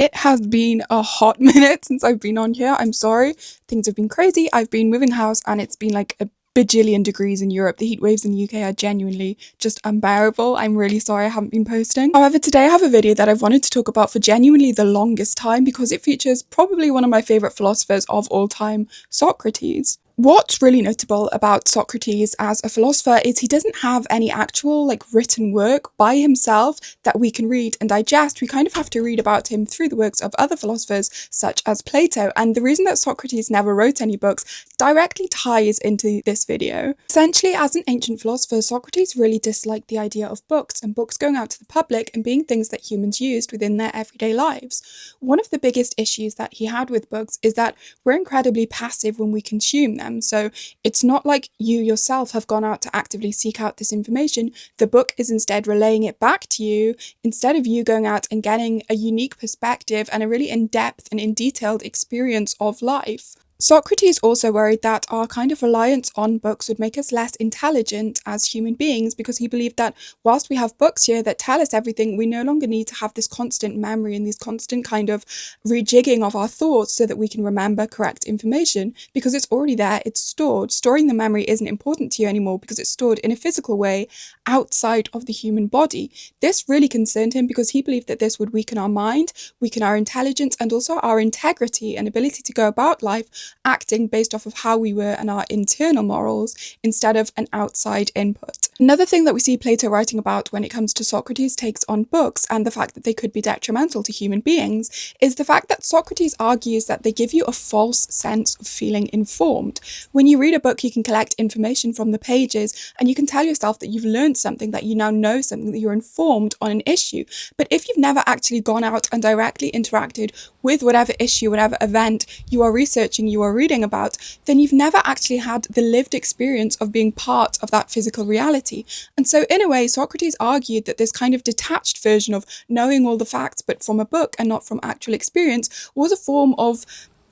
It has been a hot minute since I've been on here. I'm sorry. Things have been crazy. I've been moving house and it's been like a bajillion degrees in Europe. The heat waves in the UK are genuinely just unbearable. I'm really sorry I haven't been posting. However, today I have a video that I've wanted to talk about for genuinely the longest time because it features probably one of my favourite philosophers of all time, Socrates. What's really notable about Socrates as a philosopher is he doesn't have any actual written work by himself that we can read and digest. We kind of have to read about him through the works of other philosophers such as Plato. And the reason that Socrates never wrote any books directly ties into this video. Essentially, as an ancient philosopher, Socrates really disliked the idea of books and books going out to the public and being things that humans used within their everyday lives. One of the biggest issues that he had with books is that we're incredibly passive when we consume them. So it's not like you yourself have gone out to actively seek out this information. The book is instead relaying it back to you instead of you going out and getting a unique perspective and a really in-depth and in-detailed experience of life. Socrates also worried that our kind of reliance on books would make us less intelligent as human beings because he believed that whilst we have books here that tell us everything, we no longer need to have this constant memory and this constant kind of rejigging of our thoughts so that we can remember correct information because it's already there, it's stored. Storing the memory isn't important to you anymore because it's stored in a physical way outside of the human body. This really concerned him because he believed that this would weaken our mind, weaken our intelligence, and also our integrity and ability to go about life acting based off of how we were and our internal morals instead of an outside input. Another thing that we see Plato writing about when it comes to Socrates' takes on books and the fact that they could be detrimental to human beings is the fact that Socrates argues that they give you a false sense of feeling informed. When you read a book, you can collect information from the pages and you can tell yourself that you've learned something, that you now know something, that you're informed on an issue. But if you've never actually gone out and directly interacted with whatever issue, whatever event you are researching, you are reading about, then you've never actually had the lived experience of being part of that physical reality. And so in a way, Socrates argued that this kind of detached version of knowing all the facts but from a book and not from actual experience was a form of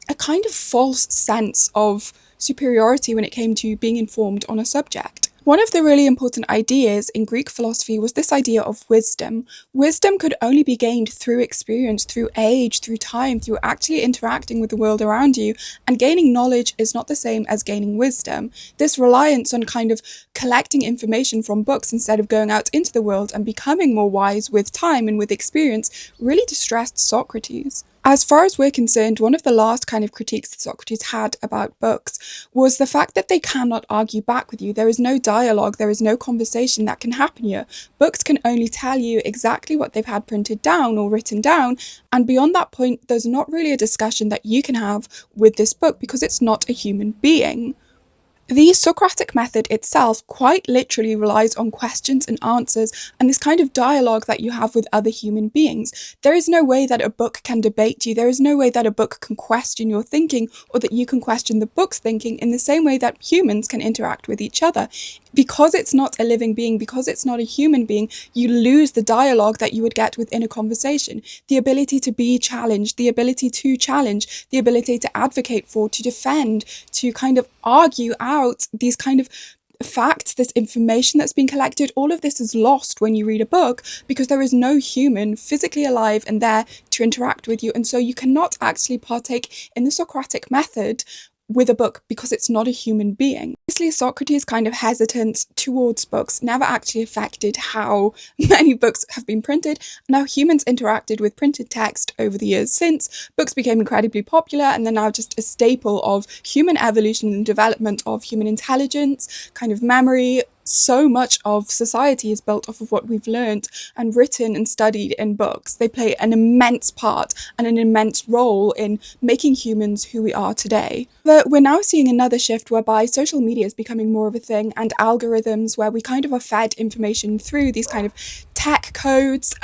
a kind of false sense of superiority when it came to being informed on a subject. One of the really important ideas in Greek philosophy was this idea of wisdom. Wisdom could only be gained through experience, through age, through time, through actually interacting with the world around you, and gaining knowledge is not the same as gaining wisdom. This reliance on kind of collecting information from books instead of going out into the world and becoming more wise with time and with experience really distressed Socrates. As far as we're concerned, one of the last kind of critiques that Socrates had about books was the fact that they cannot argue back with you. There is no dialogue, there is no conversation that can happen here. Books can only tell you exactly what they've had printed down or written down, and beyond that point, there's not really a discussion that you can have with this book because it's not a human being. The Socratic method itself quite literally relies on questions and answers and this kind of dialogue that you have with other human beings. There is no way that a book can debate you. There is no way that a book can question your thinking or that you can question the book's thinking in the same way that humans can interact with each other. Because it's not a living being, because it's not a human being, you lose the dialogue that you would get within a conversation. The ability to be challenged, the ability to challenge, the ability to advocate for, to defend, to kind of argue out these kind of facts, this information that's been collected. All of this is lost when you read a book because there is no human physically alive and there to interact with you. And so you cannot actually partake in the Socratic method with a book because it's not a human being. Obviously, Socrates' kind of hesitance towards books never actually affected how many books have been printed and how humans interacted with printed text over the years since. Books became incredibly popular and they're now just a staple of human evolution and development of human intelligence, kind of memory. So much of society is built off of what we've learned and written and studied in books. They play an immense part and an immense role in making humans who we are today. But we're now seeing another shift whereby social media is becoming more of a thing and algorithms where we kind of are fed information through these kind of tech codes.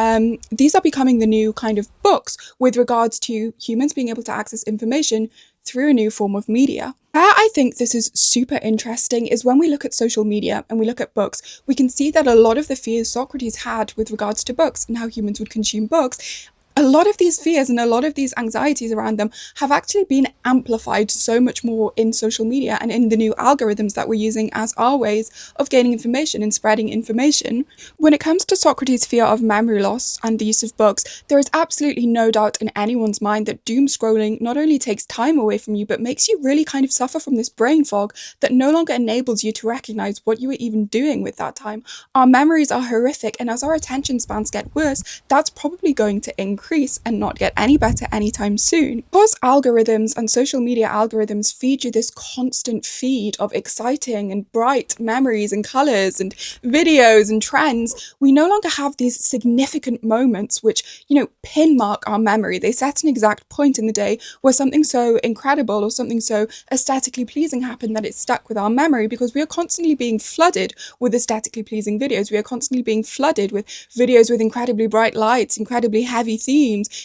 These are becoming the new kind of books with regards to humans being able to access information through a new form of media. Where I think this is super interesting is when we look at social media and we look at books, we can see that a lot of the fears Socrates had with regards to books and how humans would consume books A lot of these fears and a lot of these anxieties around them have actually been amplified so much more in social media and in the new algorithms that we're using as our ways of gaining information and spreading information. When it comes to Socrates' fear of memory loss and the use of books, there is absolutely no doubt in anyone's mind that doom scrolling not only takes time away from you, but makes you really kind of suffer from this brain fog that no longer enables you to recognize what you were even doing with that time. Our memories are horrific, and as our attention spans get worse, that's probably going to increase and not get any better anytime soon. Because algorithms and social media algorithms feed you this constant feed of exciting and bright memories and colors and videos and trends, we no longer have these significant moments which, pin mark our memory. They set an exact point in the day where something so incredible or something so aesthetically pleasing happened that it stuck with our memory, because we are constantly being flooded with aesthetically pleasing videos. We are constantly being flooded with videos with incredibly bright lights, incredibly heavy themes,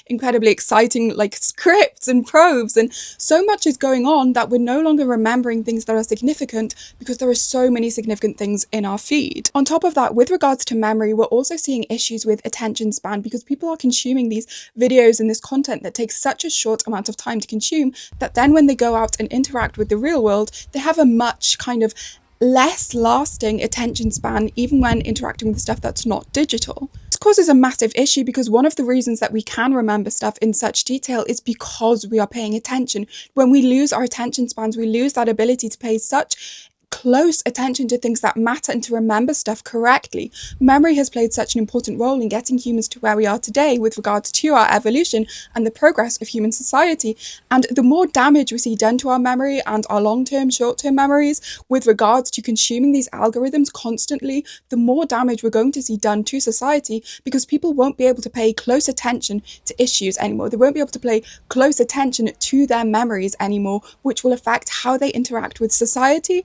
incredibly exciting scripts and probes, and so much is going on that we're no longer remembering things that are significant because there are so many significant things in our feed. On top of that, with regards to memory, we're also seeing issues with attention span because people are consuming these videos and this content that takes such a short amount of time to consume that then when they go out and interact with the real world, they have a much kind of less lasting attention span, even when interacting with stuff that's not digital. This causes a massive issue because one of the reasons that we can remember stuff in such detail is because we are paying attention. When we lose our attention spans, we lose that ability to pay such close attention to things that matter and to remember stuff correctly. Memory has played such an important role in getting humans to where we are today with regards to our evolution and the progress of human society. And the more damage we see done to our memory and our long-term, short-term memories with regards to consuming these algorithms constantly, the more damage we're going to see done to society, because people won't be able to pay close attention to issues anymore. They won't be able to pay close attention to their memories anymore, which will affect how they interact with society,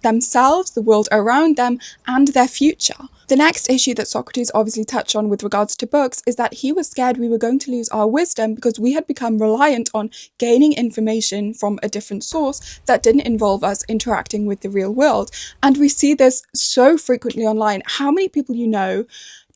themselves, the world around them, and their future. The next issue that Socrates obviously touched on with regards to books is that he was scared we were going to lose our wisdom because we had become reliant on gaining information from a different source that didn't involve us interacting with the real world. And we see this so frequently online. How many people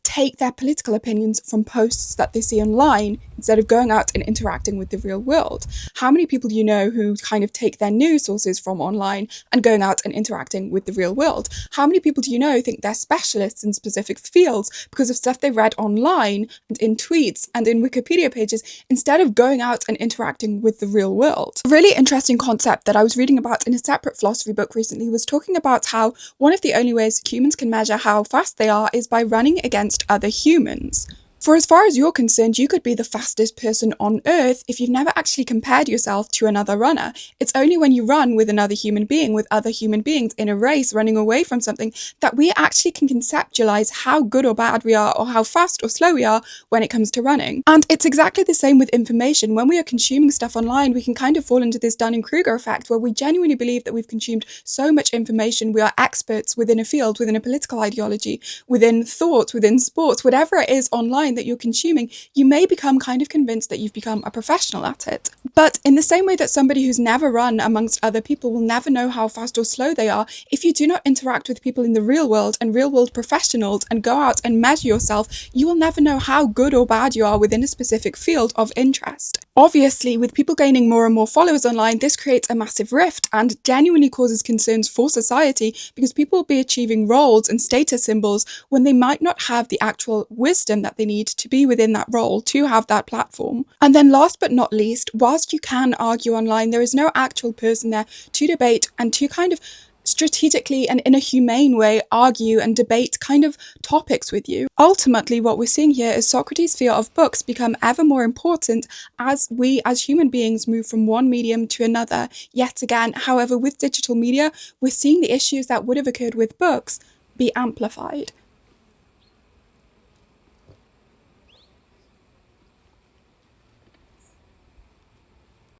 take their political opinions from posts that they see online instead of going out and interacting with the real world? How many people who kind of take their news sources from online and going out and interacting with the real world? How many people think they're specialists in specific fields because of stuff they read online and in tweets and in Wikipedia pages instead of going out and interacting with the real world? A really interesting concept that I was reading about in a separate philosophy book recently was talking about how one of the only ways humans can measure how fast they are is by running against other humans. For as far as you're concerned, you could be the fastest person on earth if you've never actually compared yourself to another runner. It's only when you run with another human being, with other human beings in a race running away from something, that we actually can conceptualize how good or bad we are or how fast or slow we are when it comes to running. And it's exactly the same with information. When we are consuming stuff online, we can kind of fall into this Dunning-Krueger effect where we genuinely believe that we've consumed so much information, we are experts within a field, within a political ideology, within thought, within sports, whatever it is online that you're consuming, you may become kind of convinced that you've become a professional at it. But in the same way that somebody who's never run amongst other people will never know how fast or slow they are, if you do not interact with people in the real world and real world professionals and go out and measure yourself, you will never know how good or bad you are within a specific field of interest. Obviously, with people gaining more and more followers online, this creates a massive rift and genuinely causes concerns for society, because people will be achieving roles and status symbols when they might not have the actual wisdom that they need to be within that role, to have that platform. And then last but not least, whilst you can argue online, there is no actual person there to debate and to kind of strategically and in a humane way argue and debate kind of topics with you. Ultimately, what we're seeing here is Socrates' fear of books become ever more important as we as human beings move from one medium to another. Yet again, however, with digital media, we're seeing the issues that would have occurred with books be amplified.